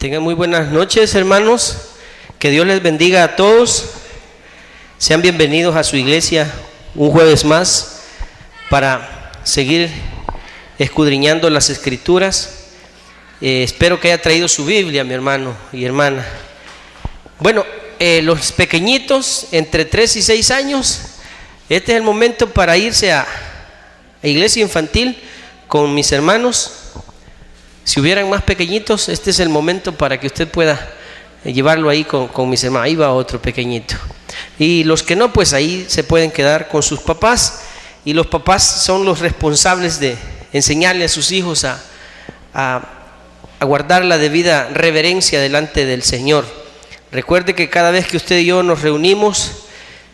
Tengan muy buenas noches, hermanos. Que Dios les bendiga a todos. Sean bienvenidos a su iglesia un jueves más para seguir escudriñando las Escrituras. Espero que haya traído su Biblia, mi hermano y hermana. Bueno, los pequeñitos entre 3 y 6 años, este es el momento para irse a iglesia infantil con mis hermanos. Si hubieran más pequeñitos, este es el momento para que usted pueda llevarlo ahí con mis hermanos. Ahí va otro pequeñito. Y los que no, pues ahí se pueden quedar con sus papás. Y los papás son los responsables de enseñarle a sus hijos a guardar la debida reverencia delante del Señor. Recuerde que cada vez que usted y yo nos reunimos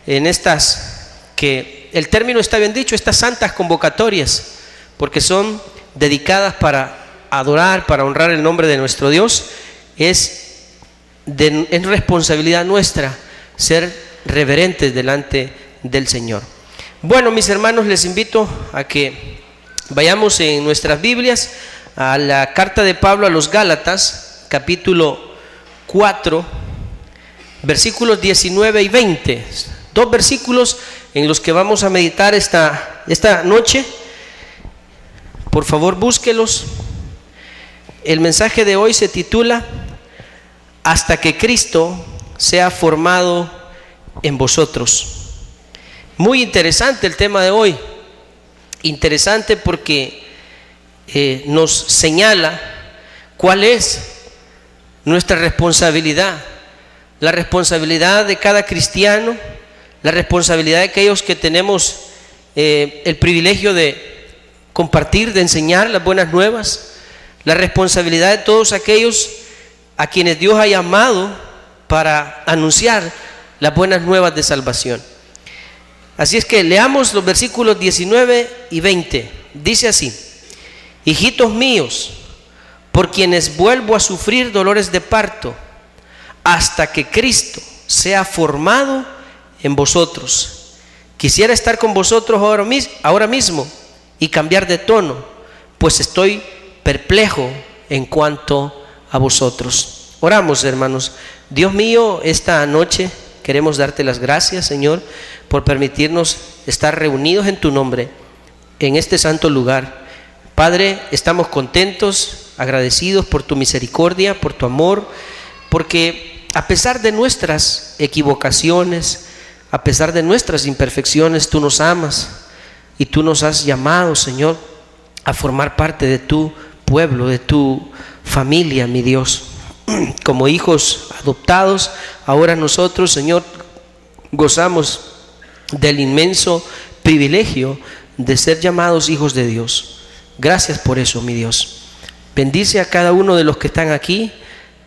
en estas, que el término está bien dicho, estas santas convocatorias, porque son dedicadas para adorar, para honrar el nombre de nuestro Dios, es responsabilidad nuestra ser reverentes delante del Señor. Bueno, mis hermanos, les invito a que vayamos en nuestras Biblias a la carta de Pablo a los Gálatas, capítulo 4, versículos 19 y 20. Dos versículos en los que vamos a meditar esta noche. Por favor, búsquelos. El mensaje de hoy se titula Hasta que Cristo sea formado en vosotros. Muy interesante el tema de hoy. Interesante porque nos señala cuál es nuestra responsabilidad. La responsabilidad de cada cristiano, la responsabilidad de aquellos que tenemos el privilegio de compartir, de enseñar las buenas nuevas. La responsabilidad de todos aquellos a quienes Dios ha llamado para anunciar las buenas nuevas de salvación. Así es que leamos los versículos 19 y 20. Dice así: hijitos míos, por quienes vuelvo a sufrir dolores de parto, hasta que Cristo sea formado en vosotros. Quisiera estar con vosotros ahora mismo y cambiar de tono, pues estoy perplejo en cuanto a vosotros. Oramos, hermanos. Dios mío, esta noche queremos darte las gracias, Señor, por permitirnos estar reunidos en tu nombre, en este santo lugar. Padre, estamos contentos, agradecidos por tu misericordia, por tu amor, porque a pesar de nuestras equivocaciones, a pesar de nuestras imperfecciones, tú nos amas y tú nos has llamado, Señor, a formar parte de tu pueblo, de tu familia, mi Dios. Como hijos adoptados, ahora nosotros, Señor, gozamos del inmenso privilegio de ser llamados hijos de Dios. Gracias por eso, mi Dios. Bendice a cada uno de los que están aquí.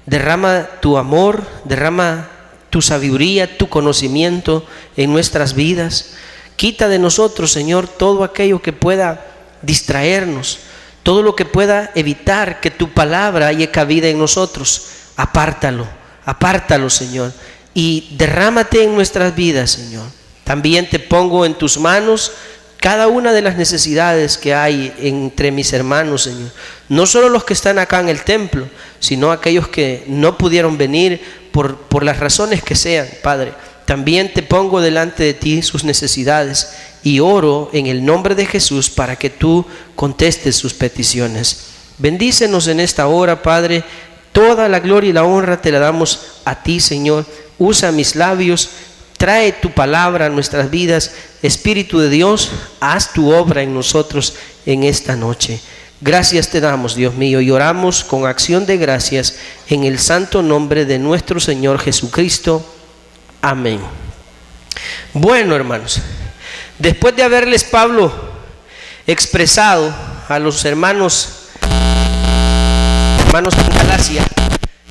Derrama tu amor, derrama tu sabiduría, tu conocimiento en nuestras vidas. Quita de nosotros, Señor, todo aquello que pueda distraernos, todo lo que pueda evitar que tu palabra haya cabida en nosotros. Apártalo, Señor, y derrámate en nuestras vidas, Señor. También te pongo en tus manos cada una de las necesidades que hay entre mis hermanos, Señor. No solo los que están acá en el templo, sino aquellos que no pudieron venir por las razones que sean, Padre. También te pongo delante de ti sus necesidades y oro en el nombre de Jesús para que tú contestes sus peticiones. Bendícenos en esta hora, Padre. Toda la gloria y la honra te la damos a ti, Señor. Usa mis labios, trae tu palabra a nuestras vidas. Espíritu de Dios, haz tu obra en nosotros en esta noche. Gracias te damos, Dios mío, y oramos con acción de gracias en el santo nombre de nuestro Señor Jesucristo. Amén. Bueno, hermanos, después de haberles Pablo expresado a los hermanos en Galacia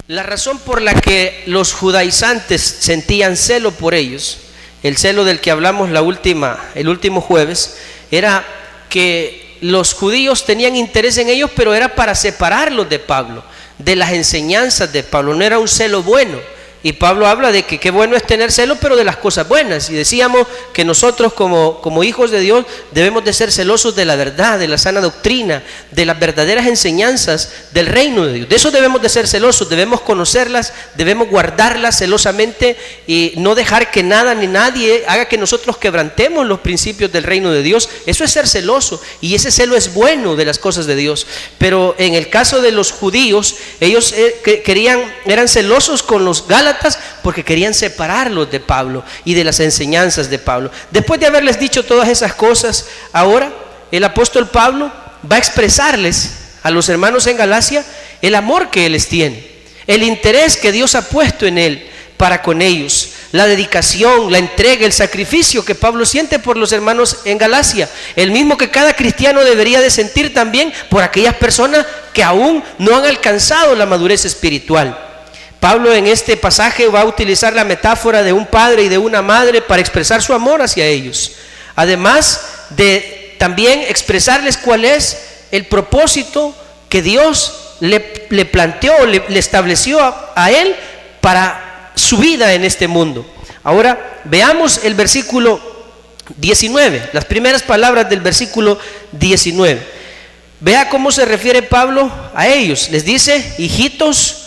la razón por la que los judaizantes sentían celo por ellos, el celo del que hablamos el último jueves, era que los judíos tenían interés en ellos, pero era para separarlos de Pablo, de las enseñanzas de Pablo. No era un celo bueno, Y Pablo habla de que qué bueno es tener celo, pero de las cosas buenas. Y decíamos que nosotros como hijos de Dios debemos de ser celosos de la verdad, de la sana doctrina, de las verdaderas enseñanzas del reino de Dios. De eso debemos de ser celosos, debemos conocerlas, debemos guardarlas celosamente y no dejar que nada ni nadie haga que nosotros quebrantemos los principios del reino de Dios. Eso es ser celoso, y ese celo es bueno de las cosas de Dios. Pero en el caso de los judíos, ellos eran celosos con los gálatas porque querían separarlos de Pablo y de las enseñanzas de Pablo. Después de haberles dicho todas esas cosas, ahora el apóstol Pablo va a expresarles a los hermanos en Galacia el amor que él les tiene, el interés que Dios ha puesto en él para con ellos, la dedicación, la entrega, el sacrificio que Pablo siente por los hermanos en Galacia, el mismo que cada cristiano debería de sentir también por aquellas personas que aún no han alcanzado la madurez espiritual. Pablo en este pasaje va a utilizar la metáfora de un padre y de una madre para expresar su amor hacia ellos, además de también expresarles cuál es el propósito que Dios le planteó, le estableció a él para su vida en este mundo. Ahora veamos el versículo 19, las primeras palabras del versículo 19. Vea cómo se refiere Pablo a ellos. Les dice: hijitos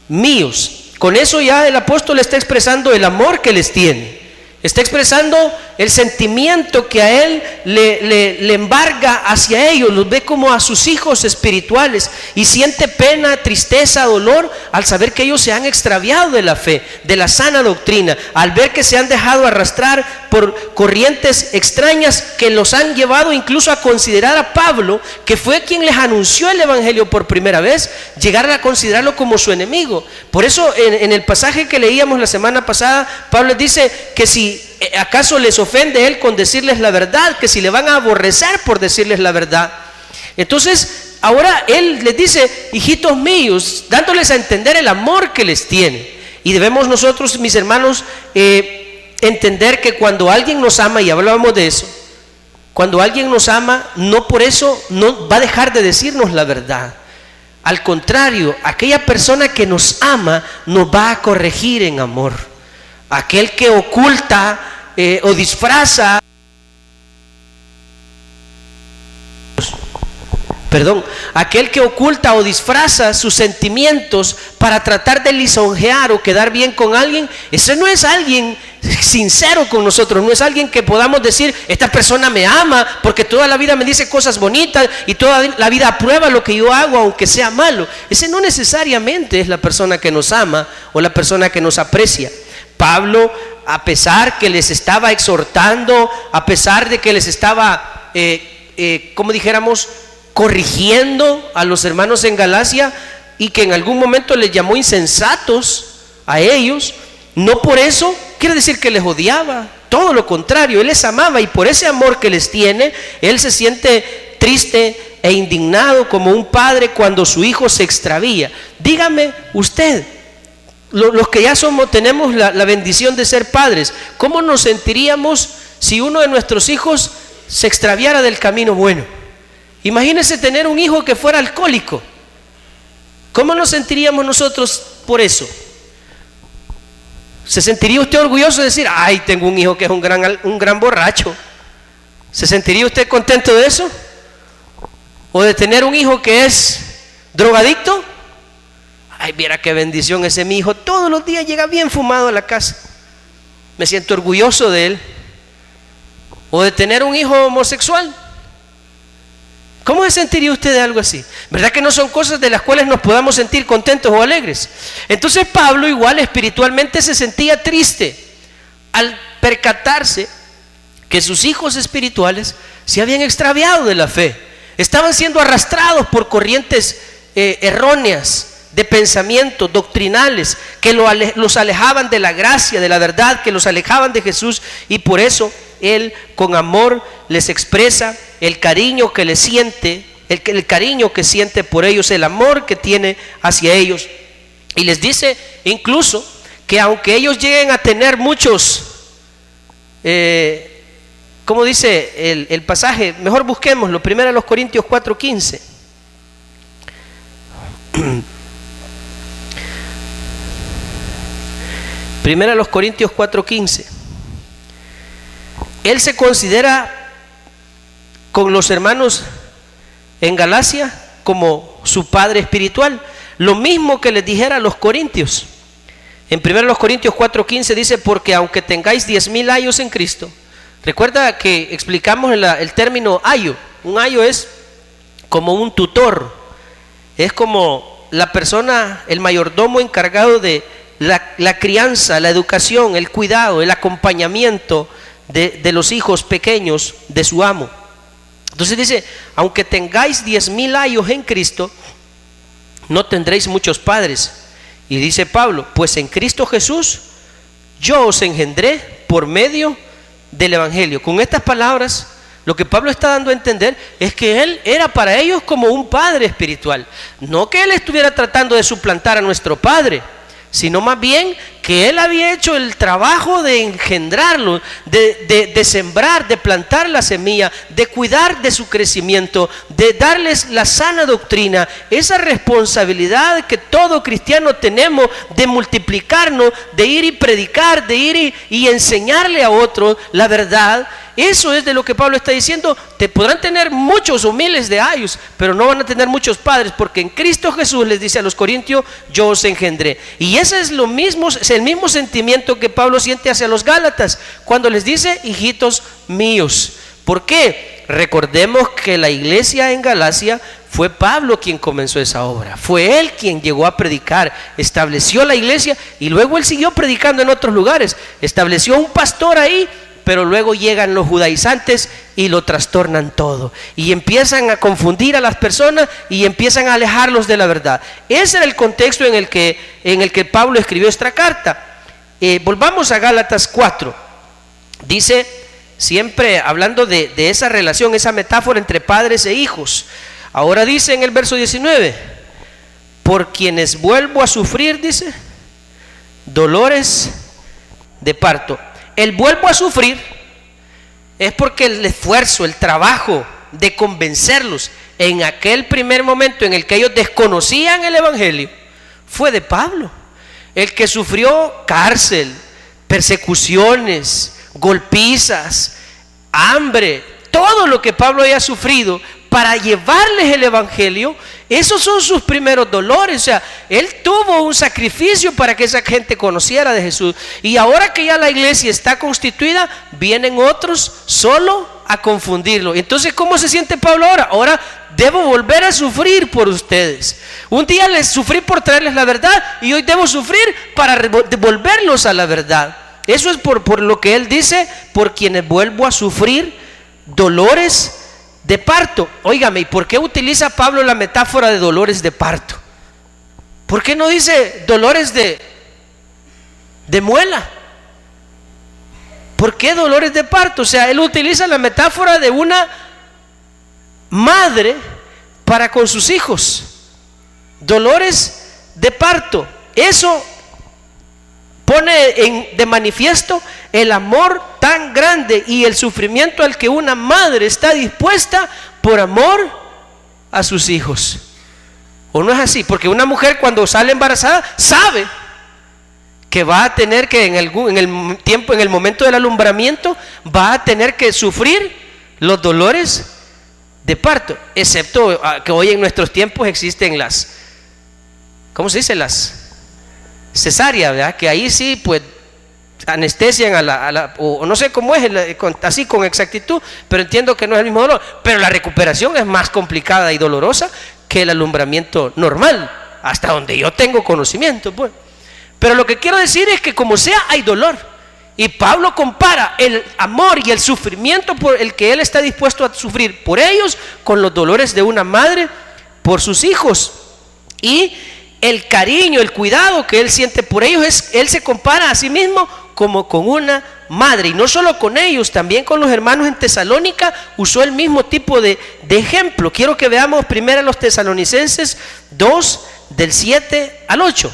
míos. Con eso ya el apóstol está expresando el amor que les tiene, está expresando el sentimiento que a él le embarga hacia ellos, los ve como a sus hijos espirituales y siente pena, tristeza, dolor al saber que ellos se han extraviado de la fe, de la sana doctrina, al ver que se han dejado arrastrar por corrientes extrañas que los han llevado incluso a considerar a Pablo, que fue quien les anunció el evangelio por primera vez, llegar a considerarlo como su enemigo. Por eso en el pasaje que leíamos la semana pasada, Pablo les dice que si acaso les ofende él con decirles la verdad, que si le van a aborrecer por decirles la verdad. Entonces ahora él les dice: hijitos míos, dándoles a entender el amor que les tiene. Y debemos nosotros, mis hermanos, entender que cuando alguien nos ama, y hablábamos de eso, cuando alguien nos ama, no por eso no va a dejar de decirnos la verdad. Al contrario, aquella persona que nos ama nos va a corregir en amor. Aquel que oculta o disfraza, aquel que oculta o disfraza sus sentimientos para tratar de lisonjear o quedar bien con alguien, ese no es alguien sincero con nosotros, no es alguien que podamos decir: esta persona me ama porque toda la vida me dice cosas bonitas y toda la vida aprueba lo que yo hago aunque sea malo. Ese no necesariamente es la persona que nos ama o la persona que nos aprecia. Pablo, a pesar que les estaba exhortando, a pesar de que les estaba, como dijéramos, corrigiendo a los hermanos en Galacia, y que en algún momento les llamó insensatos a ellos, no por eso quiere decir que les odiaba, todo lo contrario, él les amaba, y por ese amor que les tiene, él se siente triste e indignado como un padre cuando su hijo se extravía. Dígame usted, los que ya tenemos la bendición de ser padres, ¿cómo nos sentiríamos si uno de nuestros hijos se extraviara del camino bueno? Imagínese tener un hijo que fuera alcohólico. ¿Cómo nos sentiríamos nosotros por eso? ¿Se sentiría usted orgulloso de decir: ay, tengo un hijo que es un gran borracho? ¿Se sentiría usted contento de eso? ¿O de tener un hijo que es drogadicto? Ay, viera qué bendición ese mi hijo, todos los días llega bien fumado a la casa, me siento orgulloso de él. O de tener un hijo homosexual, ¿cómo se sentiría usted de algo así? ¿Verdad que no son cosas de las cuales nos podamos sentir contentos o alegres? Entonces Pablo igual espiritualmente se sentía triste al percatarse que sus hijos espirituales se habían extraviado de la fe, estaban siendo arrastrados por corrientes erróneas de pensamientos doctrinales que los alejaban de la gracia, de la verdad, que los alejaban de Jesús, y por eso él con amor les expresa el cariño que le siente, el cariño que siente por ellos, el amor que tiene hacia ellos, y les dice incluso que aunque ellos lleguen a tener muchos, como dice el pasaje, mejor busquémoslo, 1 Corintios 4:15. Primera a los Corintios 4:15. Él se considera con los hermanos en Galacia como su padre espiritual, lo mismo que les dijera a los corintios. En 1 Corintios 4:15 dice: porque aunque tengáis 10,000 años en Cristo. Recuerda que explicamos el término ayo. Un ayo es como un tutor, es como la persona, el mayordomo encargado de la crianza, la educación, el cuidado, el acompañamiento de los hijos pequeños de su amo. Entonces dice: aunque tengáis 10,000 años en Cristo, no tendréis muchos padres. Y dice Pablo: pues en Cristo Jesús yo os engendré por medio del Evangelio. Con estas palabras, lo que Pablo está dando a entender es que él era para ellos como un padre espiritual. No que él estuviera tratando de suplantar a nuestro padre, sino más bien que él había hecho el trabajo de engendrarlo, de sembrar, de plantar la semilla, de cuidar de su crecimiento, de darles la sana doctrina, esa responsabilidad que todo cristiano tenemos de multiplicarnos, de ir y predicar, de ir y enseñarle a otros la verdad. Eso es de lo que Pablo está diciendo. Te podrán tener muchos o miles de años, pero no van a tener muchos padres, porque en Cristo Jesús, les dice a los corintios, yo os engendré. Y ese es lo mismo, es el mismo sentimiento que Pablo siente hacia los gálatas cuando les dice: hijitos míos. ¿Por qué? Recordemos que la iglesia en Galacia fue Pablo quien comenzó esa obra, fue él quien llegó a predicar, estableció la iglesia y luego él siguió predicando en otros lugares, estableció un pastor ahí. Pero luego llegan los judaizantes y lo trastornan todo, y empiezan a confundir a las personas y empiezan a alejarlos de la verdad. Ese era el contexto en el que Pablo escribió esta carta. Volvamos a Gálatas 4. Dice, siempre hablando de esa relación, esa metáfora entre padres e hijos. Ahora dice en el verso 19: por quienes vuelvo a sufrir, dice, dolores de parto. El vuelvo a sufrir es porque el esfuerzo, el trabajo de convencerlos en aquel primer momento en el que ellos desconocían el Evangelio fue de Pablo. El que sufrió cárcel, persecuciones, golpizas, hambre, todo lo que Pablo había sufrido para llevarles el Evangelio, esos son sus primeros dolores. O sea, él tuvo un sacrificio para que esa gente conociera de Jesús. Y ahora que ya la iglesia está constituida, vienen otros solo a confundirlo. Entonces, ¿cómo se siente Pablo ahora? Ahora debo volver a sufrir por ustedes. Un día les sufrí por traerles la verdad, y hoy debo sufrir para devolverlos a la verdad. Eso es por lo que él dice: por quienes vuelvo a sufrir dolores de parto. Óigame, ¿y por qué utiliza Pablo la metáfora de dolores de parto? ¿Por qué no dice dolores de muela? ¿Por qué dolores de parto? O sea, él utiliza la metáfora de una madre para con sus hijos. Dolores de parto. Eso pone de manifiesto el amor tan grande y el sufrimiento al que una madre está dispuesta por amor a sus hijos. ¿O no es así? Porque una mujer, cuando sale embarazada, sabe que va a tener que en el momento del alumbramiento, va a tener que sufrir los dolores de parto, excepto que hoy en nuestros tiempos existen las, ¿cómo se dice? Las cesárea, ¿verdad? Que ahí sí, pues, anestesian o no sé cómo es, así con exactitud, pero entiendo que no es el mismo dolor. Pero la recuperación es más complicada y dolorosa que el alumbramiento normal, hasta donde yo tengo conocimiento, pues. Pero lo que quiero decir es que como sea, hay dolor. Y Pablo compara el amor y el sufrimiento por el que él está dispuesto a sufrir por ellos con los dolores de una madre por sus hijos. Y el cariño, el cuidado que él siente por ellos, él se compara a sí mismo como con una madre. Y no solo con ellos, también con los hermanos en Tesalónica usó el mismo tipo de ejemplo. Quiero que veamos primero a los Tesalonicenses 2, del 7 al 8.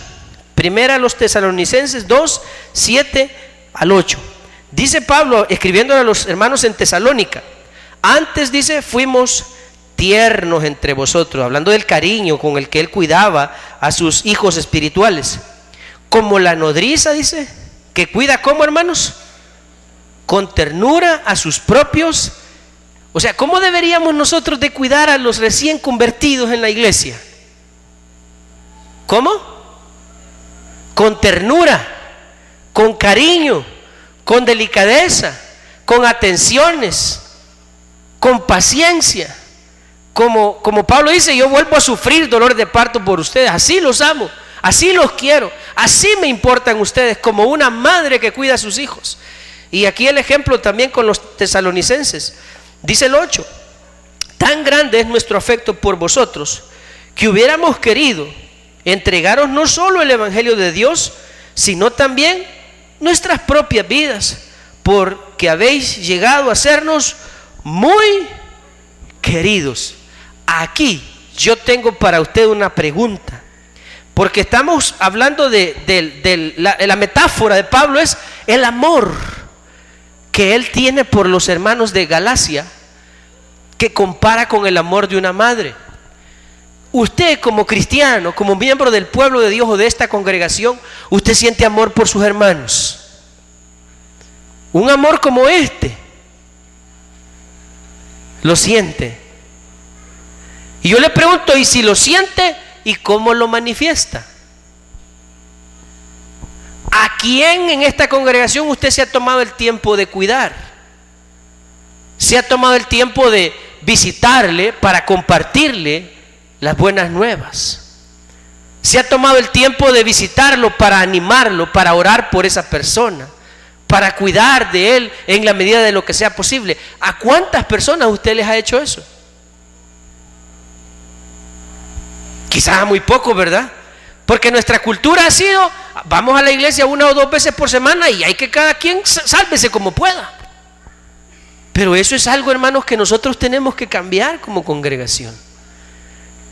Primera a los Tesalonicenses 2, 7 al 8. Dice Pablo, escribiéndole a los hermanos en Tesalónica: antes, dice, fuimos tiernos entre vosotros, hablando del cariño con el que él cuidaba a sus hijos espirituales, como la nodriza, dice, que cuida, ¿cómo, hermanos? Con ternura a sus propios. O sea, ¿cómo deberíamos nosotros de cuidar a los recién convertidos en la iglesia? ¿Cómo? Con ternura, con cariño, con delicadeza, con atenciones, con paciencia. Como Pablo dice, yo vuelvo a sufrir dolor de parto por ustedes. Así los amo, así los quiero, así me importan ustedes, como una madre que cuida a sus hijos. Y aquí el ejemplo también con los tesalonicenses. Dice el 8: tan grande es nuestro afecto por vosotros, que hubiéramos querido entregaros no solo el evangelio de Dios, sino también nuestras propias vidas, porque habéis llegado a sernos muy queridos. Aquí yo tengo para usted una pregunta, porque estamos hablando de la metáfora de Pablo es el amor que él tiene por los hermanos de Galacia, que compara con el amor de una madre. Usted como cristiano, como miembro del pueblo de Dios o de esta congregación, usted siente amor por sus hermanos. Un amor como este, lo siente. Y yo le pregunto, ¿y si lo siente, y cómo lo manifiesta? ¿A quién en esta congregación usted se ha tomado el tiempo de cuidar? ¿Se ha tomado el tiempo de visitarle para compartirle las buenas nuevas? ¿Se ha tomado el tiempo de visitarlo para animarlo, para orar por esa persona, para cuidar de él en la medida de lo que sea posible? ¿A cuántas personas usted les ha hecho eso? Quizás a muy poco, ¿verdad? Porque nuestra cultura ha sido, vamos a la iglesia 1 o 2 veces por semana y hay que cada quien sálvese como pueda. Pero eso es algo, hermanos, que nosotros tenemos que cambiar como congregación.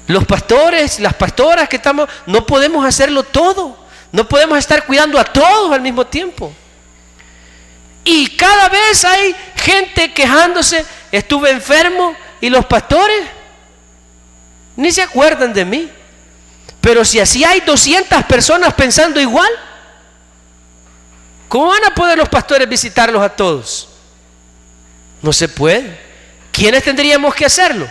Los pastores, las pastoras que estamos, no podemos hacerlo todo. No podemos estar cuidando a todos al mismo tiempo. Y cada vez hay gente quejándose, estuve enfermo, y los pastores ni se acuerdan de mí. Pero si así hay 200 personas pensando igual, ¿cómo van a poder los pastores visitarlos a todos? No se puede. ¿Quiénes tendríamos que hacerlo?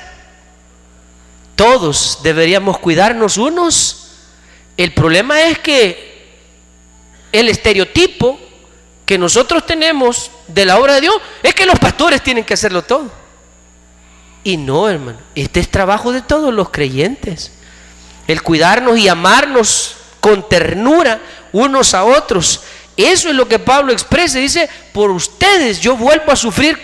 Todos deberíamos cuidarnos unos. El problema es que el estereotipo que nosotros tenemos de la obra de Dios es que los pastores tienen que hacerlo todo. Y no, hermano, este es trabajo de todos los creyentes. El cuidarnos y amarnos con ternura unos a otros. Eso es lo que Pablo expresa. Dice, por ustedes yo vuelvo a sufrir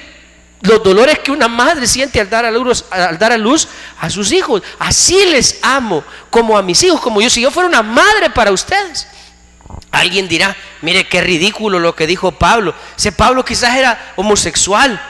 los dolores que una madre siente al dar a luz a sus hijos. Así les amo, como a mis hijos, como yo, si yo fuera una madre para ustedes. Alguien dirá, mire qué ridículo lo que dijo Pablo. Ese Pablo quizás era homosexual.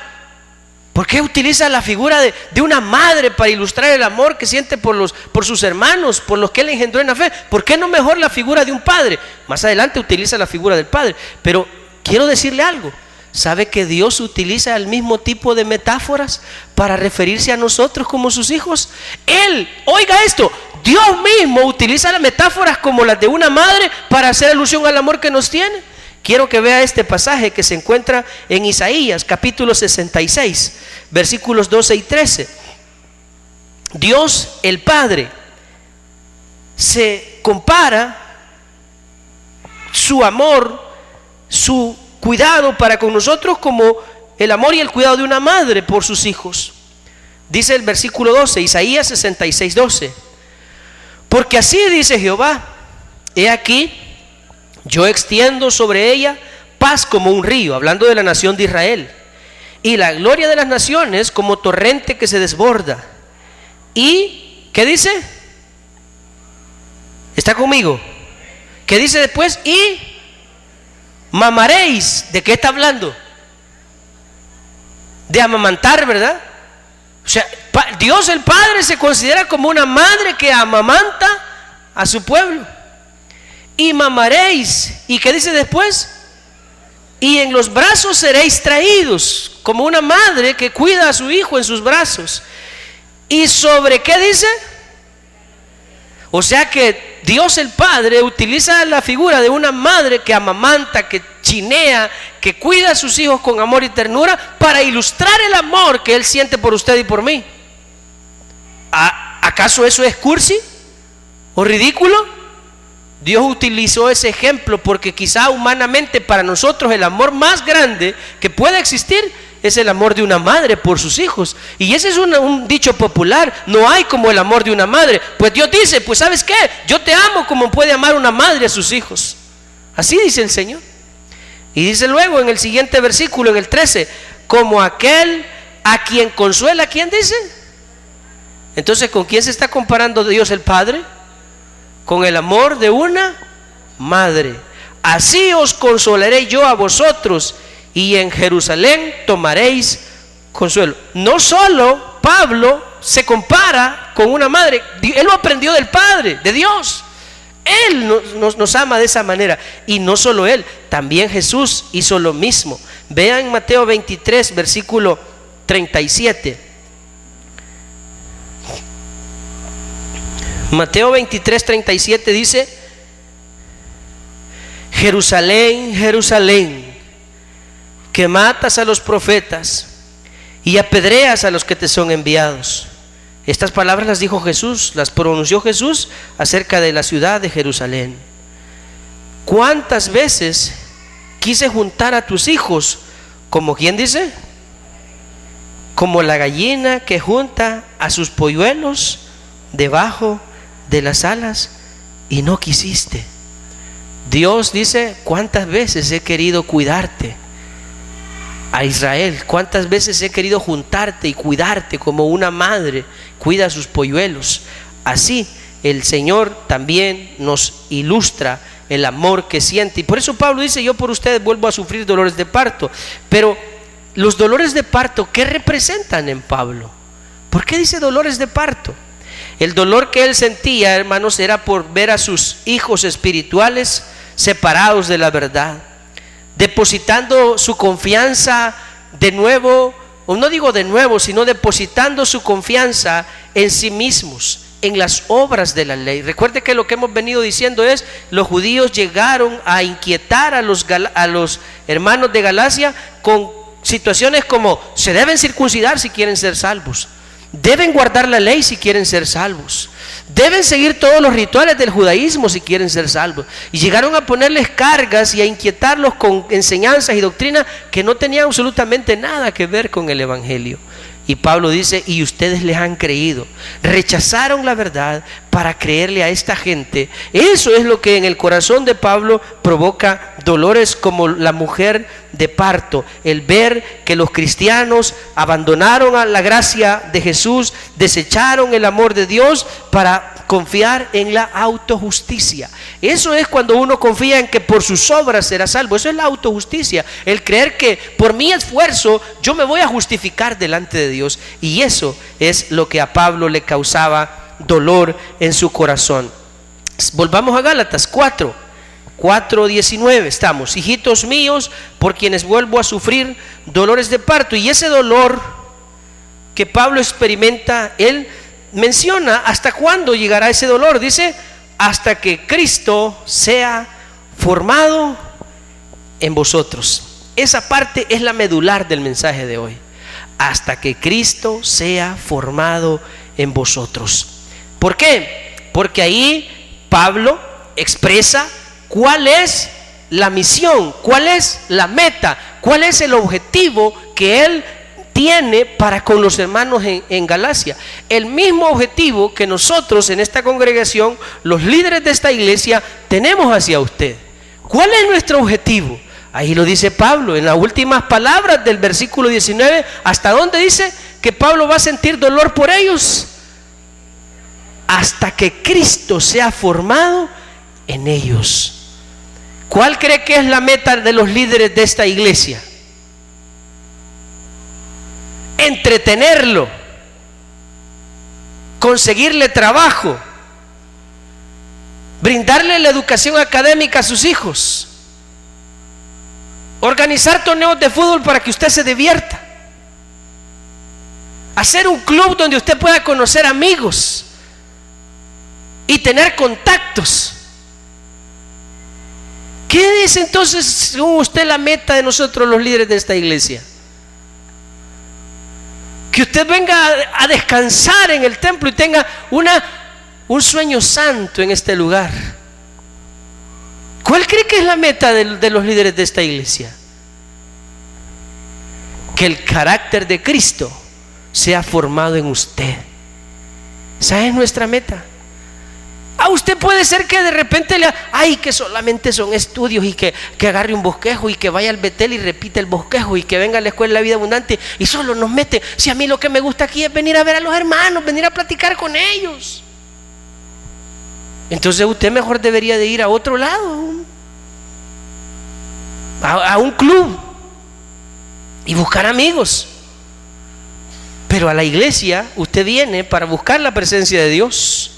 ¿Por qué utiliza la figura de una madre para ilustrar el amor que siente por sus hermanos, por los que él engendró en la fe? ¿Por qué no mejor la figura de un padre? Más adelante utiliza la figura del padre. Pero quiero decirle algo. ¿Sabe que Dios utiliza el mismo tipo de metáforas para referirse a nosotros como sus hijos? Él, oiga esto, Dios mismo utiliza las metáforas como las de una madre para hacer alusión al amor que nos tiene. Quiero que vea este pasaje que se encuentra en Isaías capítulo 66, versículos 12 y 13. Dios, el Padre, se compara su amor, su cuidado para con nosotros como el amor y el cuidado de una madre por sus hijos. Dice el versículo 12, Isaías 66, 12. Porque así dice Jehová, he aquí, yo extiendo sobre ella paz como un río, hablando de la nación de Israel, y la gloria de las naciones como torrente que se desborda. Y, ¿qué dice? ¿Está conmigo? ¿Qué dice después? Y mamaréis. ¿De qué está hablando? De amamantar, ¿verdad? O sea, Dios el Padre se considera como una madre que amamanta a su pueblo. Y mamaréis. ¿Y qué dice después? Y en los brazos seréis traídos, como una madre que cuida a su hijo en sus brazos. ¿Y sobre qué dice? O sea que Dios el Padre utiliza la figura de una madre que amamanta, que chinea, que cuida a sus hijos con amor y ternura para ilustrar el amor que Él siente por usted y por mí. ¿Acaso eso es cursi o ridículo? Dios utilizó ese ejemplo porque quizá humanamente para nosotros el amor más grande que puede existir es el amor de una madre por sus hijos. Y ese es un dicho popular: no hay como el amor de una madre. Pues Dios dice: pues ¿sabes qué? Yo te amo como puede amar una madre a sus hijos. Así dice el Señor. Y dice luego en el siguiente versículo, en el 13: como aquel a quien consuela. ¿Quién dice? Entonces, ¿con quién se está comparando Dios el Padre? Con el amor de una madre. Así os consolaré yo a vosotros, y en Jerusalén tomaréis consuelo. No solo Pablo se compara con una madre, él lo aprendió del Padre, de Dios. Él nos ama de esa manera. Y no solo él, también Jesús hizo lo mismo. Vean Mateo 23, versículo 37. Mateo 23, 37 dice: Jerusalén, Jerusalén, que matas a los profetas y apedreas a los que te son enviados. Estas palabras las dijo Jesús, las pronunció Jesús acerca de la ciudad de Jerusalén. ¿Cuántas veces quise juntar a tus hijos, como quién dice? Como la gallina que junta a sus polluelos debajo de las alas, y no quisiste. Dios dice: cuántas veces he querido cuidarte a Israel, cuántas veces he querido juntarte y cuidarte como una madre cuida a sus polluelos. Así el Señor también nos ilustra el amor que siente. Y por eso Pablo dice: yo por ustedes vuelvo a sufrir dolores de parto. Pero los dolores de parto, ¿qué representan en Pablo? ¿Por qué dice dolores de parto? El dolor que él sentía, hermanos, era por ver a sus hijos espirituales separados de la verdad, depositando su confianza de nuevo, o no digo de nuevo, sino depositando su confianza en sí mismos, en las obras de la ley. Recuerde que lo que hemos venido diciendo es: los judíos llegaron a inquietar a los hermanos de Galacia con situaciones como: se deben circuncidar si quieren ser salvos, deben guardar la ley si quieren ser salvos, deben seguir todos los rituales del judaísmo si quieren ser salvos. Y llegaron a ponerles cargas y a inquietarlos con enseñanzas y doctrinas que no tenían absolutamente nada que ver con el evangelio. Y Pablo dice: y ustedes les han creído, rechazaron la verdad para creerle a esta gente. Eso es lo que en el corazón de Pablo provoca dolores como la mujer de parto, el ver que los cristianos abandonaron a la gracia de Jesús, desecharon el amor de Dios para confiar en la autojusticia. Eso es cuando uno confía en que por sus obras será salvo. Eso es la autojusticia, el creer que por mi esfuerzo yo me voy a justificar delante de Dios. Y eso es lo que a Pablo le causaba dolor en su corazón. Volvamos a Gálatas 4:19. Estamos: hijitos míos, por quienes vuelvo a sufrir dolores de parto. Y ese dolor que Pablo experimenta, él menciona hasta cuándo llegará ese dolor. Dice: hasta que Cristo sea formado en vosotros. Esa parte es la medular del mensaje de hoy: hasta que Cristo sea formado en vosotros. ¿Por qué? Porque ahí Pablo expresa cuál es la misión, cuál es la meta, cuál es el objetivo que él tiene para con los hermanos en Galacia. El mismo objetivo que nosotros en esta congregación, los líderes de esta iglesia, tenemos hacia usted. ¿Cuál es nuestro objetivo? Ahí lo dice Pablo en las últimas palabras del versículo 19. ¿Hasta dónde dice que Pablo va a sentir dolor por ellos? Hasta que Cristo sea formado en ellos. ¿Cuál cree que es la meta de los líderes de esta iglesia? Entretenerlo, conseguirle trabajo, brindarle la educación académica a sus hijos, organizar torneos de fútbol para que usted se divierta, hacer un club donde usted pueda conocer amigos, y tener contactos. ¿Qué es entonces, según usted, la meta de nosotros los líderes de esta iglesia? Que usted venga a descansar en el templo y tenga un sueño santo en este lugar. ¿Cuál cree que es la meta de los líderes de esta iglesia? Que el carácter de Cristo sea formado en usted. Esa es nuestra meta. A usted puede ser que de repente que solamente son estudios y que agarre un bosquejo y que vaya al Betel y repita el bosquejo y que venga a la escuela de la vida abundante y solo nos mete. Si a mí lo que me gusta aquí es venir a ver a los hermanos, venir a platicar con ellos. Entonces usted mejor debería de ir a otro lado, a un club y buscar amigos. Pero a la iglesia usted viene para buscar la presencia de Dios.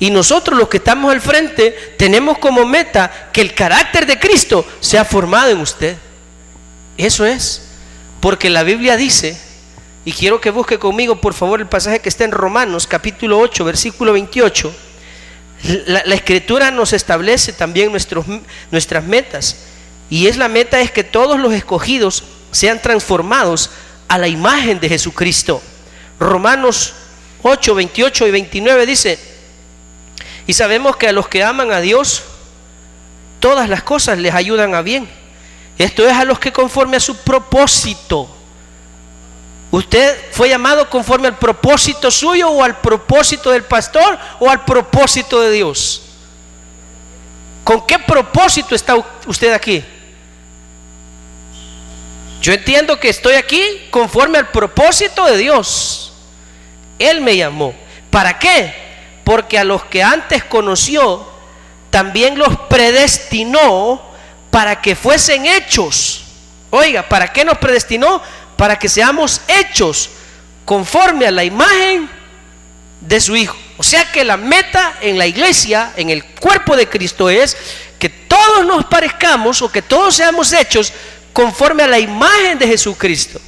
Y nosotros los que estamos al frente tenemos como meta que el carácter de Cristo sea formado en usted. Eso es, porque la Biblia dice, y quiero que busque conmigo por favor el pasaje que está en Romanos capítulo 8 versículo 28. La escritura nos establece también nuestras metas, y la meta es que todos los escogidos sean transformados a la imagen de Jesucristo. Romanos 8, 28 y 29 dice: y sabemos que a los que aman a Dios, todas las cosas les ayudan a bien. Esto es a los que conforme a su propósito. ¿Usted fue llamado conforme al propósito suyo o al propósito del pastor o al propósito de Dios? ¿Con qué propósito está usted aquí? Yo entiendo que estoy aquí conforme al propósito de Dios. Él me llamó. ¿Para qué? Porque a los que antes conoció, también los predestinó para que fuesen hechos. Oiga, ¿para qué nos predestinó? Para que seamos hechos conforme a la imagen de su Hijo. O sea que la meta en la iglesia, en el cuerpo de Cristo, es que todos nos parezcamos o que todos seamos hechos conforme a la imagen de Jesucristo.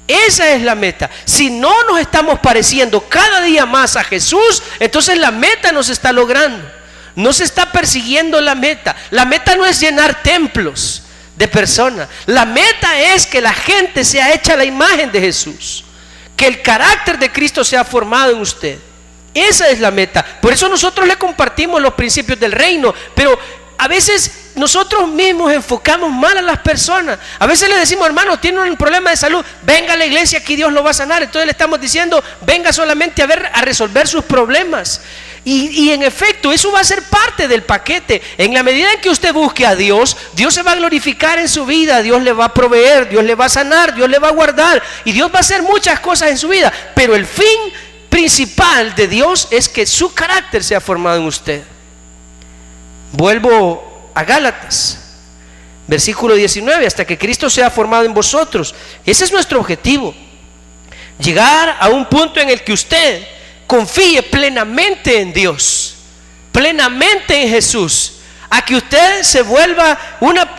Esa es la meta. Si no nos estamos pareciendo cada día más a Jesús, entonces la meta no se está logrando. No se está persiguiendo la meta. La meta no es llenar templos de personas. La meta es que la gente sea hecha a la imagen de Jesús. Que el carácter de Cristo sea formado en usted. Esa es la meta. Por eso nosotros le compartimos los principios del reino. Pero a veces nosotros mismos enfocamos mal a las personas. A veces le decimos: hermano, tiene un problema de salud, venga a la iglesia, aquí Dios lo va a sanar. Entonces le estamos diciendo: venga solamente a resolver sus problemas. Y en efecto, eso va a ser parte del paquete. En la medida en que usted busque a Dios, Dios se va a glorificar en su vida. Dios le va a proveer, Dios le va a sanar, Dios le va a guardar, y Dios va a hacer muchas cosas en su vida. Pero el fin principal de Dios es que su carácter sea formado en usted. Vuelvo a Gálatas, versículo 19: hasta que Cristo sea formado en vosotros. Ese es nuestro objetivo. Llegar a un punto en el que usted confíe plenamente en Dios, plenamente en Jesús, a que usted se vuelva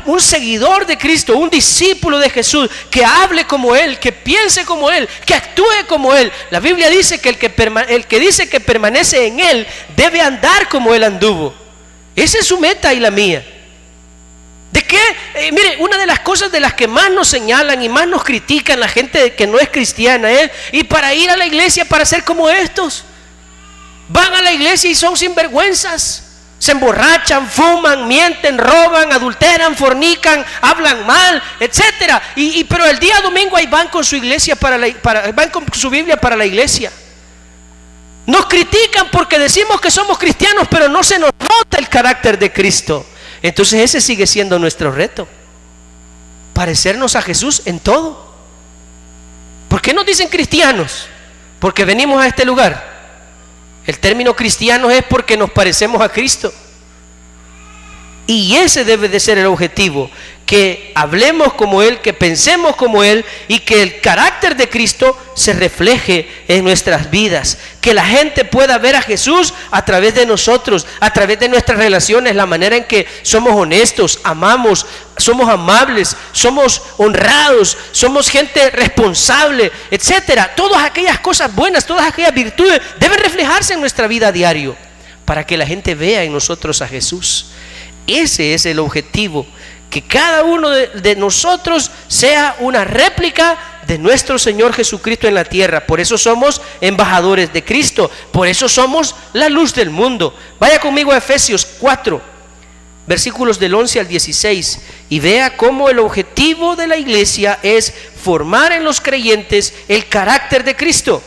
un seguidor de Cristo, un discípulo de Jesús, que hable como Él, que piense como Él, que actúe como Él. La Biblia dice que el que dice que permanece en Él debe andar como Él anduvo. Esa es su meta y la mía. ¿De qué? Mire, una de las cosas de las que más nos señalan y más nos critican la gente que no es cristiana es: y para ir a la iglesia para ser como estos. Van a la iglesia y son sinvergüenzas. Se emborrachan, fuman, mienten, roban, adulteran, fornican, hablan mal, etcétera. Pero el día domingo ahí van con su iglesia van con su Biblia para la iglesia. Nos critican porque decimos que somos cristianos, pero no se nos nota el carácter de Cristo. Entonces ese sigue siendo nuestro reto: parecernos a Jesús en todo. ¿Por qué nos dicen cristianos? Porque venimos a este lugar. El término cristianos es porque nos parecemos a Cristo. Y ese debe de ser el objetivo: que hablemos como Él, que pensemos como Él, y que el carácter de Cristo se refleje en nuestras vidas. Que la gente pueda ver a Jesús a través de nosotros, a través de nuestras relaciones, la manera en que somos honestos, amamos, somos amables, somos honrados, somos gente responsable, etcétera. Todas aquellas cosas buenas, todas aquellas virtudes deben reflejarse en nuestra vida a diario, para que la gente vea en nosotros a Jesús. Ese es el objetivo, que cada uno de nosotros sea una réplica de nuestro Señor Jesucristo en la tierra. Por eso somos embajadores de Cristo, por eso somos la luz del mundo. Vaya conmigo a Efesios 4, versículos del 11 al 16, y vea cómo el objetivo de la iglesia es formar en los creyentes el carácter de Cristo.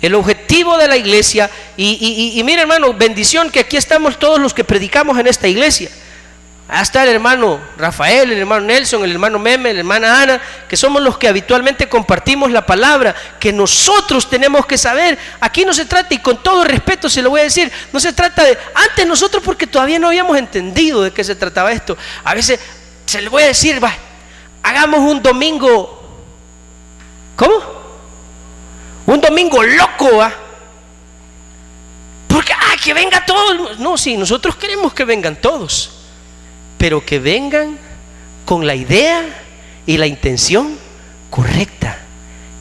El objetivo de la iglesia, y mira, hermano, bendición que aquí estamos todos los que predicamos en esta iglesia. Hasta el hermano Rafael, el hermano Nelson, el hermano Meme, la hermana Ana, que somos los que habitualmente compartimos la palabra, que nosotros tenemos que saber. Aquí no se trata, y con todo respeto se lo voy a decir, no se trata de, antes nosotros porque todavía no habíamos entendido de qué se trataba esto, a veces se le voy a decir, hagamos un domingo, ¿cómo? Un domingo loco, porque que venga todo. No, sí, nosotros queremos que vengan todos, pero que vengan con la idea y la intención correcta,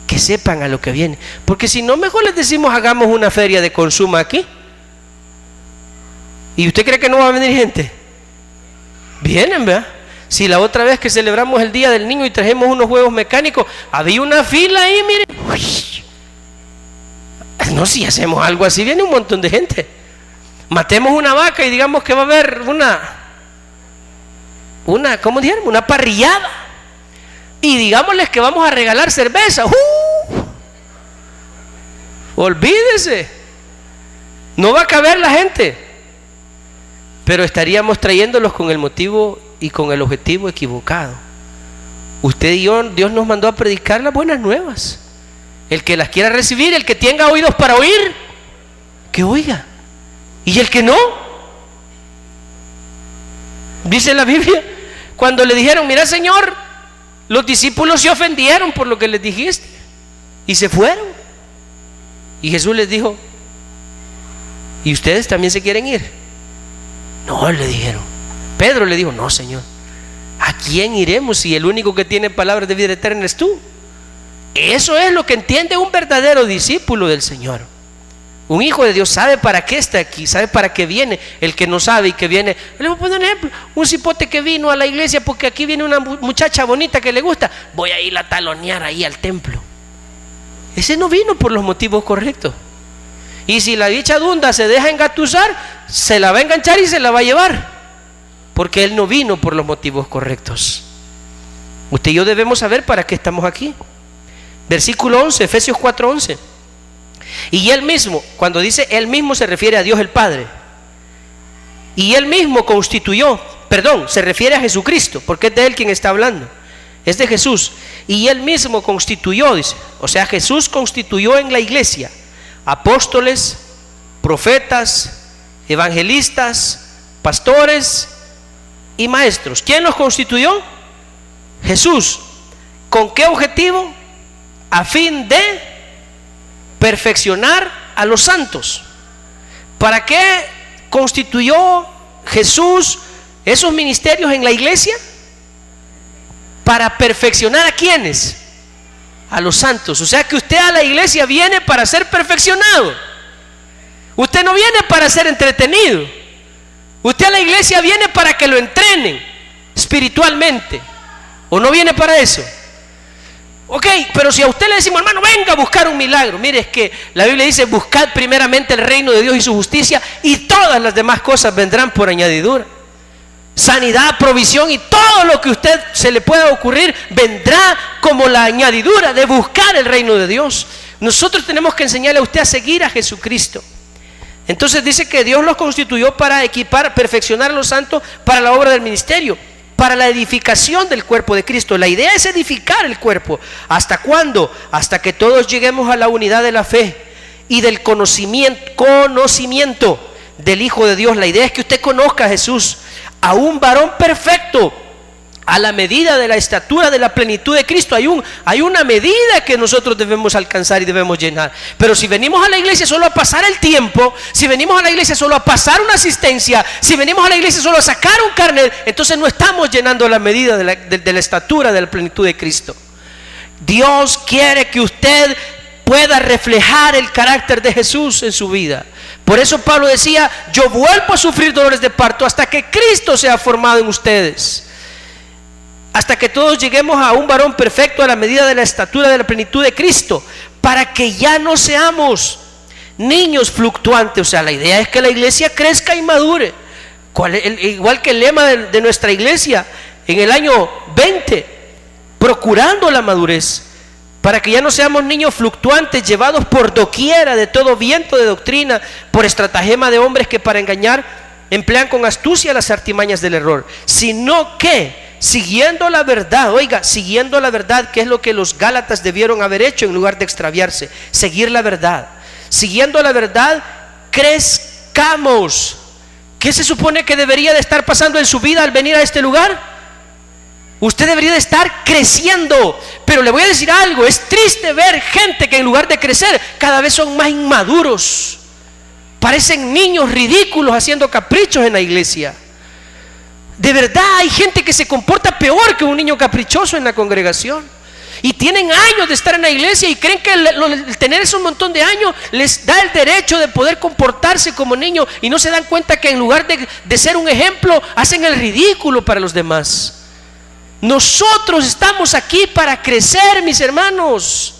que sepan a lo que viene. Porque si no, mejor les decimos hagamos una feria de consumo aquí. ¿Y usted cree que no va a venir gente? Vienen, ¿verdad? Si la otra vez que celebramos el Día del Niño y trajimos unos juegos mecánicos, había una fila ahí, mire. No, si hacemos algo así, viene un montón de gente. Matemos una vaca y digamos que va a haber ¿cómo dijeron? Una parrillada. Y digámosles que vamos a regalar cerveza. Olvídese. No va a caber la gente. Pero estaríamos trayéndolos con el motivo y con el objetivo equivocado. Usted y yo, Dios nos mandó a predicar las buenas nuevas. El que las quiera recibir, el que tenga oídos para oír, que oiga. Y el que no, dice la Biblia, cuando le dijeron, mira, Señor, los discípulos se ofendieron por lo que les dijiste y se fueron. Y Jesús les dijo, ¿y ustedes también se quieren ir? No, le dijeron. Pedro le dijo, no, Señor, ¿a quién iremos si el único que tiene palabras de vida eterna es tú? Eso es lo que entiende un verdadero discípulo del Señor. Un hijo de Dios sabe para qué está aquí, sabe para qué viene. El que no sabe y que viene, le voy a poner un ejemplo, un cipote que vino a la iglesia porque aquí viene una muchacha bonita que le gusta, voy a ir a talonear ahí al templo. Ese no vino por los motivos correctos. Y si la dicha dunda se deja engatusar, se la va a enganchar y se la va a llevar, porque él no vino por los motivos correctos. Usted y yo debemos saber para qué estamos aquí. Versículo 11, Efesios 4:11. Y él mismo, cuando dice él mismo, se refiere a Dios el Padre. Y él mismo constituyó, se refiere a Jesucristo, porque es de él quien está hablando, es de Jesús. Y él mismo constituyó, dice, o sea, Jesús constituyó en la iglesia apóstoles, profetas, evangelistas, pastores y maestros. ¿Quién los constituyó? Jesús. ¿Con qué objetivo? A fin de perfeccionar a los santos. ¿Para qué constituyó Jesús esos ministerios en la iglesia? Para perfeccionar a ¿quiénes? A los santos. O sea que usted a la iglesia viene para ser perfeccionado. Usted no viene para ser entretenido. Usted a la iglesia viene para que lo entrenen espiritualmente. ¿O no viene para eso? Ok, pero si a usted le decimos, hermano, venga a buscar un milagro. Mire, es que la Biblia dice, buscad primeramente el reino de Dios y su justicia, y todas las demás cosas vendrán por añadidura. Sanidad, provisión y todo lo que a usted se le pueda ocurrir vendrá como la añadidura de buscar el reino de Dios. Nosotros tenemos que enseñarle a usted a seguir a Jesucristo. Entonces dice que Dios los constituyó para equipar, perfeccionar a los santos para la obra del ministerio, para la edificación del cuerpo de Cristo. La idea es edificar el cuerpo. ¿Hasta cuándo? Hasta que todos lleguemos a la unidad de la fe y del conocimiento del Hijo de Dios. La idea es que usted conozca a Jesús, a un varón perfecto, a la medida de la estatura de la plenitud de Cristo. Hay una medida que nosotros debemos alcanzar y debemos llenar. Pero si venimos a la iglesia solo a pasar el tiempo, si venimos a la iglesia solo a pasar una asistencia, si venimos a la iglesia solo a sacar un carnet, entonces no estamos llenando la medida de la estatura de la plenitud de Cristo. Dios quiere que usted pueda reflejar el carácter de Jesús en su vida, Por eso Pablo decía: yo vuelvo a sufrir dolores de parto hasta que Cristo sea formado en ustedes, hasta que todos lleguemos a un varón perfecto, a la medida de la estatura de la plenitud de Cristo, para que ya no seamos niños fluctuantes. O sea, la idea es que la iglesia crezca y madure. Igual que el lema de nuestra iglesia en el año 20, procurando la madurez, para que ya no seamos niños fluctuantes, llevados por doquiera de todo viento de doctrina, por estratagema de hombres que para engañar emplean con astucia las artimañas del error, sino que siguiendo la verdad, oiga, siguiendo la verdad, que es lo que los Gálatas debieron haber hecho en lugar de extraviarse, seguir la verdad. Siguiendo la verdad, crezcamos. ¿Qué se supone que debería de estar pasando en su vida al venir a este lugar? Usted debería de estar creciendo. Pero le voy a decir algo: es triste ver gente que en lugar de crecer cada vez son más inmaduros. Parecen niños ridículos haciendo caprichos en la iglesia. De verdad, hay gente que se comporta peor que un niño caprichoso en la congregación. Y tienen años de estar en la iglesia y creen que el tener ese montón de años les da el derecho de poder comportarse como niños, y no se dan cuenta que en lugar de ser un ejemplo, hacen el ridículo para los demás. Nosotros estamos aquí para crecer, mis hermanos.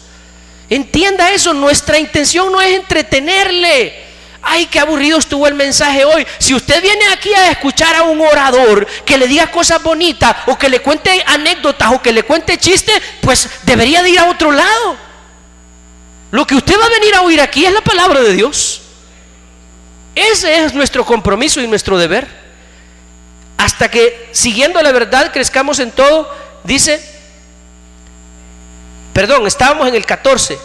Entienda eso. Nuestra intención no es entretenerle. Ay, qué aburrido estuvo el mensaje hoy. Si usted viene aquí a escuchar a un orador que le diga cosas bonitas, o que le cuente anécdotas, o que le cuente chistes, pues debería de ir a otro lado. Lo que usted va a venir a oír aquí es la palabra de Dios. Ese es nuestro compromiso y nuestro deber. Hasta que siguiendo la verdad crezcamos en todo, dice, estábamos en el 14,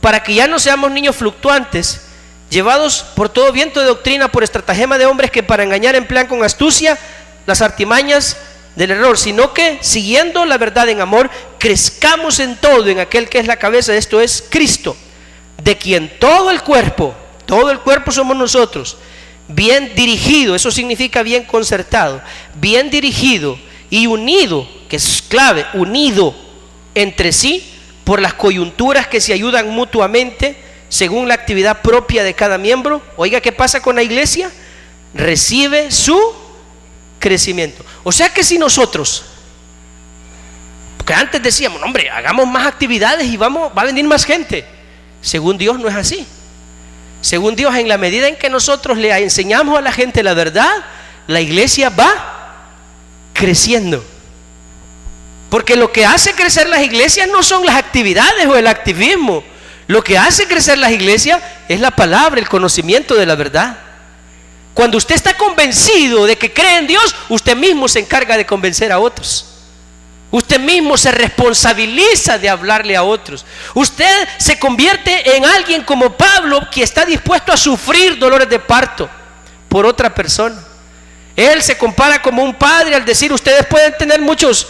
para que ya no seamos niños fluctuantes, llevados por todo viento de doctrina, por estratagema de hombres que para engañar emplean con astucia las artimañas del error, sino que siguiendo la verdad en amor, crezcamos en todo en aquel que es la cabeza, esto es Cristo, de quien todo el cuerpo somos nosotros, bien dirigido, eso significa bien concertado, bien dirigido y unido, que es clave, unido entre sí por las coyunturas que se ayudan mutuamente según la actividad propia de cada miembro. Oiga, ¿qué pasa con la iglesia? Recibe su crecimiento. O sea que si nosotros, porque antes decíamos, hombre, hagamos más actividades y va a venir más gente. Según Dios no es así. Según Dios, en la medida en que nosotros le enseñamos a la gente la verdad, la iglesia va creciendo. Porque lo que hace crecer las iglesias no son las actividades o el activismo. Lo que hace crecer las iglesias es la palabra, el conocimiento de la verdad. Cuando usted está convencido de que cree en Dios, usted mismo se encarga de convencer a otros. Usted mismo se responsabiliza de hablarle a otros. Usted se convierte en alguien como Pablo, que está dispuesto a sufrir dolores de parto por otra persona. Él se compara como un padre al decir: ustedes pueden tener muchos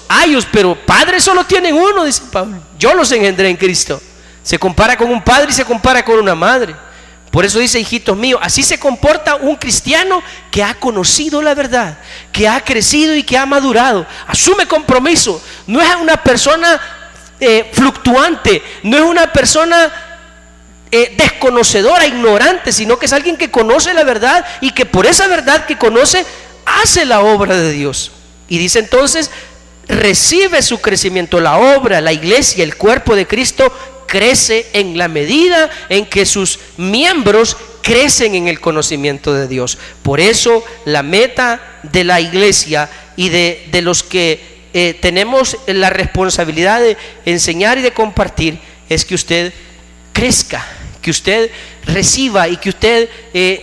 ayos, pero padres solo tienen uno, dice Pablo. Yo los engendré en Cristo. Se compara con un padre y se compara con una madre. Por eso dice: hijitos míos, así se comporta un cristiano que ha conocido la verdad, que ha crecido y que ha madurado. Asume compromiso. No es una persona fluctuante, no es una persona desconocedora, ignorante, sino que es alguien que conoce la verdad y que por esa verdad que conoce hace la obra de Dios. Y dice entonces, recibe su crecimiento. La obra, la iglesia, el cuerpo de Cristo crece en la medida en que sus miembros crecen en el conocimiento de Dios. Por eso la meta de la iglesia y de los que tenemos la responsabilidad de enseñar y de compartir es que usted crezca, que usted reciba y que usted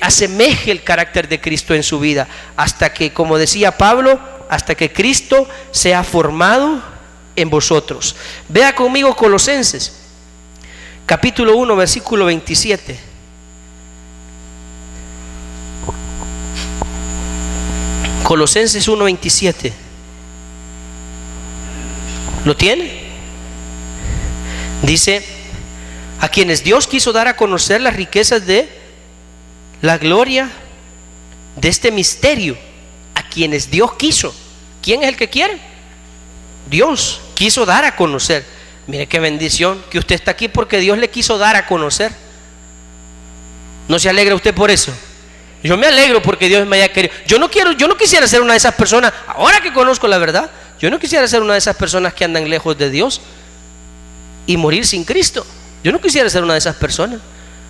asemeje el carácter de Cristo en su vida, hasta que, como decía Pablo, hasta que Cristo sea formado en vosotros. Vea conmigo Colosenses capítulo 1, versículo 27. Colosenses 1, 27. ¿Lo tiene? Dice: a quienes Dios quiso dar a conocer las riquezas de la gloria de este misterio. A quienes Dios quiso. ¿Quién es el que quiere? Dios quiso dar a conocer. Mire qué bendición que usted está aquí porque Dios le quiso dar a conocer. ¿No se alegra usted por eso? Yo me alegro porque Dios me haya querido. Yo no quisiera ser una de esas personas, ahora que conozco la verdad, yo no quisiera ser una de esas personas que andan lejos de Dios y morir sin Cristo. Yo no quisiera ser una de esas personas.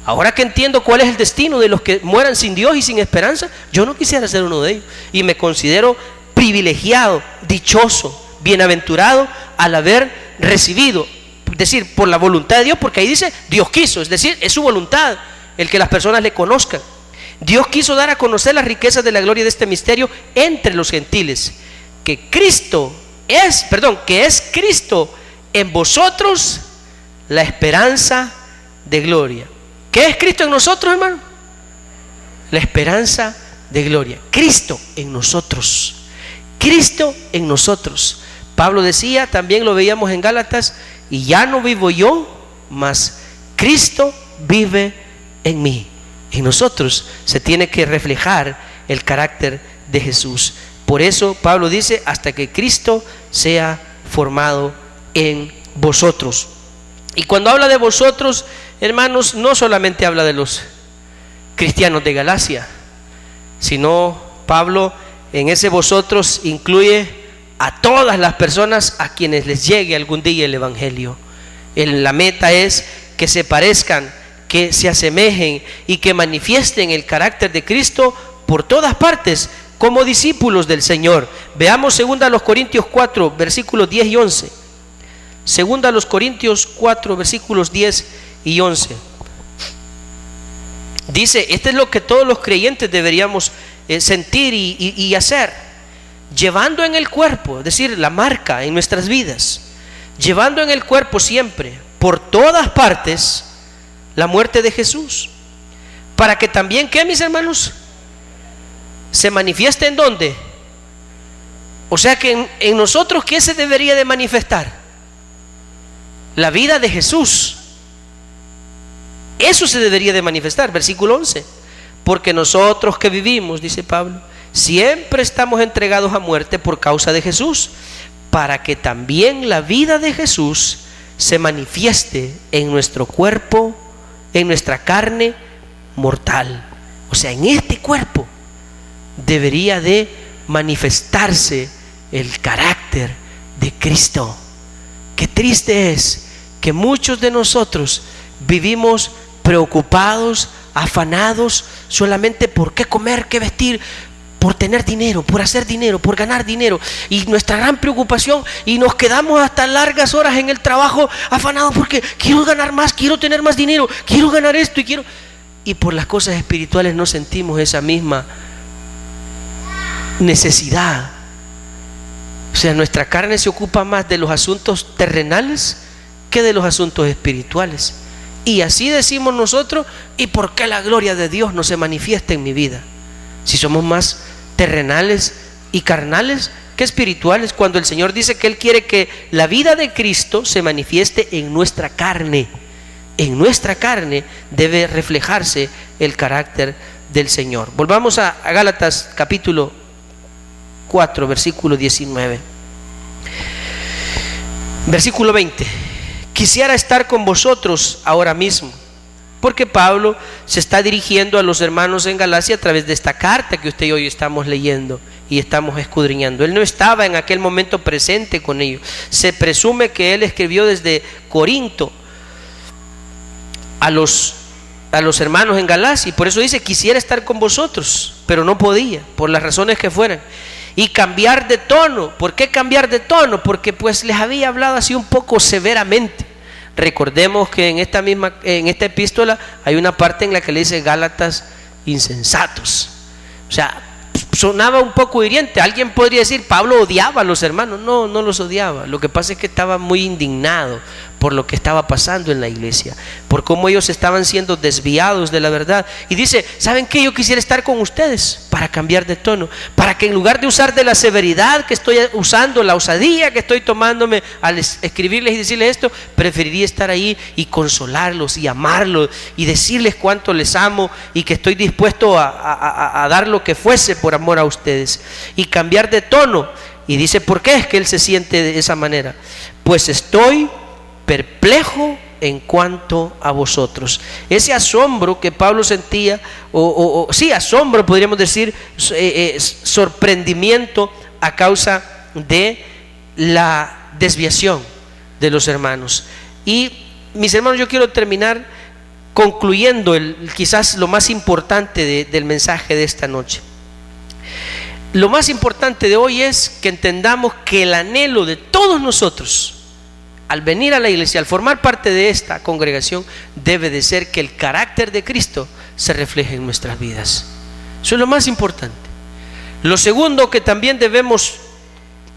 Ahora que entiendo cuál es el destino de los que mueran sin Dios y sin esperanza, yo no quisiera ser uno de ellos. Y me considero privilegiado, dichoso, bienaventurado al haber recibido, es decir, por la voluntad de Dios, porque ahí dice Dios quiso, es decir, es su voluntad el que las personas le conozcan. Dios quiso dar a conocer las riquezas de la gloria de este misterio entre los gentiles, que es Cristo en vosotros la esperanza de gloria. ¿Qué es Cristo en nosotros, hermano? La esperanza de gloria. Cristo en nosotros. Cristo en nosotros. Pablo decía, también lo veíamos en Gálatas, y ya no vivo yo, mas Cristo vive en mí. En nosotros se tiene que reflejar el carácter de Jesús. Por eso Pablo dice, hasta que Cristo sea formado en vosotros. Y cuando habla de vosotros, hermanos, no solamente habla de los cristianos de Galacia, sino Pablo en ese vosotros incluye a todas las personas a quienes les llegue algún día el evangelio. La meta es que se parezcan, que se asemejen y que manifiesten el carácter de Cristo por todas partes como discípulos del Señor. Veamos 2 Corintios 4 versículos 10 y 11. 2 Corintios 4 versículos 10 y 11. Dice, esto es lo que todos los creyentes deberíamos sentir y hacer, llevando en el cuerpo, es decir, la marca en nuestras vidas, llevando en el cuerpo siempre, por todas partes, la muerte de Jesús, para que también, ¿qué, mis hermanos? Se manifieste en dónde. O sea que en nosotros, ¿qué se debería de manifestar? La vida de Jesús. Eso se debería de manifestar. Versículo 11. Porque nosotros que vivimos, dice Pablo, siempre estamos entregados a muerte por causa de Jesús, para que también la vida de Jesús se manifieste en nuestro cuerpo, en nuestra carne mortal. O sea, en este cuerpo debería de manifestarse el carácter de Cristo. Qué triste es que muchos de nosotros vivimos preocupados, afanados solamente por qué comer, qué vestir, por tener dinero, por hacer dinero, por ganar dinero, y nuestra gran preocupación, y nos quedamos hasta largas horas en el trabajo afanados porque quiero ganar más, quiero tener más dinero, quiero ganar esto y por las cosas espirituales no sentimos esa misma necesidad. O sea, nuestra carne se ocupa más de los asuntos terrenales que de los asuntos espirituales. Y así decimos nosotros, ¿y por qué la gloria de Dios no se manifiesta en mi vida? Si somos más terrenales y carnales que espirituales, cuando el Señor dice que Él quiere que la vida de Cristo se manifieste en nuestra carne. En nuestra carne debe reflejarse el carácter del Señor. Volvamos a Gálatas capítulo 4, versículo 19. Versículo 20. Quisiera estar con vosotros ahora mismo, porque Pablo se está dirigiendo a los hermanos en Galacia a través de esta carta que usted y yo estamos leyendo y estamos escudriñando. Él no estaba en aquel momento presente con ellos. Se presume que él escribió desde Corinto a los hermanos en Galacia, y por eso dice, quisiera estar con vosotros, pero no podía, por las razones que fueran. Y cambiar de tono. ¿Por qué cambiar de tono? Porque pues les había hablado así un poco severamente. Recordemos que en esta epístola hay una parte en la que le dice Gálatas insensatos. O sea, sonaba un poco hiriente. Alguien podría decir, Pablo odiaba a los hermanos. No, no los odiaba. Lo que pasa es que estaba muy indignado por lo que estaba pasando en la iglesia, por cómo ellos estaban siendo desviados de la verdad. Y dice, ¿saben qué? Yo quisiera estar con ustedes para cambiar de tono, para que en lugar de usar de la severidad que estoy usando, la osadía que estoy tomándome al escribirles y decirles esto, preferiría estar ahí y consolarlos y amarlos y decirles cuánto les amo y que estoy dispuesto a dar lo que fuese por amor a ustedes, y cambiar de tono. Y dice, ¿por qué es que él se siente de esa manera? Pues estoy perplejo en cuanto a vosotros. Ese asombro que Pablo sentía, sí, asombro podríamos decir, sorprendimiento a causa de la desviación de los hermanos. Y mis hermanos, yo quiero terminar concluyendo quizás lo más importante del mensaje de esta noche. Lo más importante de hoy es que entendamos que el anhelo de todos nosotros al venir a la iglesia, al formar parte de esta congregación, debe de ser que el carácter de Cristo se refleje en nuestras vidas. Eso es lo más importante. Lo segundo que también debemos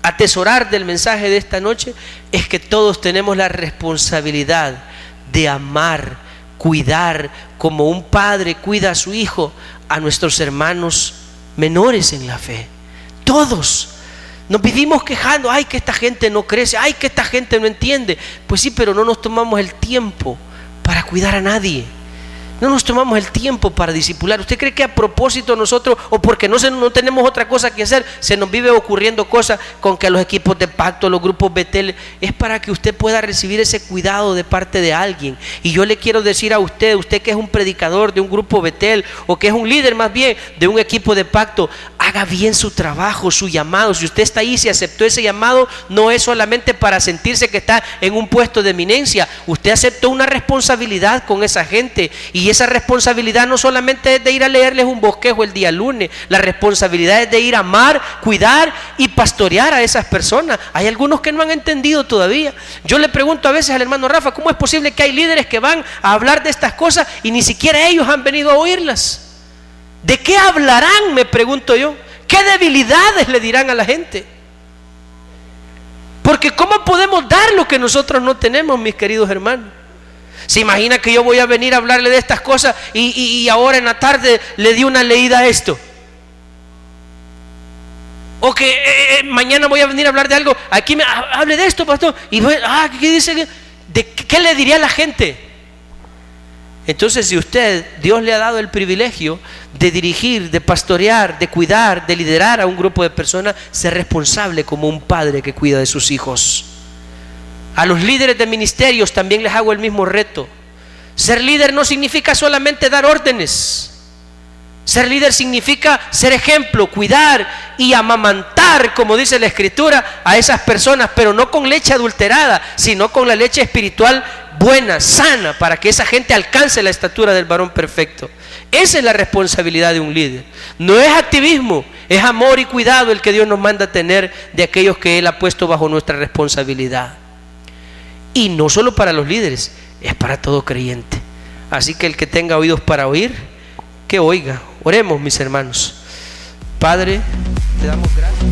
atesorar del mensaje de esta noche es que todos tenemos la responsabilidad de amar, cuidar, como un padre cuida a su hijo, a nuestros hermanos menores en la fe. Todos nos vivimos quejando, ay, que esta gente no crece, ay, que esta gente no entiende. Pues sí, pero no nos tomamos el tiempo para cuidar a nadie. No nos tomamos el tiempo para discipular. ¿Usted cree que a propósito nosotros, o porque no tenemos otra cosa que hacer, se nos vive ocurriendo cosas con que los equipos de pacto, los grupos Betel? Es para que usted pueda recibir ese cuidado de parte de alguien. Y yo le quiero decir a usted que es un predicador de un grupo Betel, o que es un líder más bien de un equipo de pacto, haga bien su trabajo, su llamado. Si usted está ahí, si aceptó ese llamado, no es solamente para sentirse que está en un puesto de eminencia. Usted aceptó una responsabilidad con esa gente, y esa responsabilidad no solamente es de ir a leerles un bosquejo el día lunes. La responsabilidad es de ir a amar, cuidar y pastorear a esas personas. Hay algunos que no han entendido todavía. Yo le pregunto a veces al hermano Rafa, ¿cómo es posible que hay líderes que van a hablar de estas cosas y ni siquiera ellos han venido a oírlas? ¿De qué hablarán?, me pregunto yo. ¿Qué debilidades le dirán a la gente? Porque ¿cómo podemos dar lo que nosotros no tenemos, mis queridos hermanos? ¿Se imagina que yo voy a venir a hablarle de estas cosas y ahora en la tarde le di una leída a esto? O que mañana voy a venir a hablar de algo, aquí hable de esto, pastor, y ¿qué dice? ¿Qué le diría a la gente? Entonces, si Dios le ha dado el privilegio de dirigir, de pastorear, de cuidar, de liderar a un grupo de personas, ser responsable como un padre que cuida de sus hijos. A los líderes de ministerios también les hago el mismo reto. Ser líder no significa solamente dar órdenes. Ser líder significa ser ejemplo, cuidar y amamantar, como dice la Escritura, a esas personas, pero no con leche adulterada, sino con la leche espiritual buena, sana, para que esa gente alcance la estatura del varón perfecto. Esa es la responsabilidad de un líder. No es activismo, es amor y cuidado el que Dios nos manda a tener de aquellos que Él ha puesto bajo nuestra responsabilidad. Y no solo para los líderes, es para todo creyente. Así que el que tenga oídos para oír, que oiga. Oremos, mis hermanos. Padre, te damos gracias.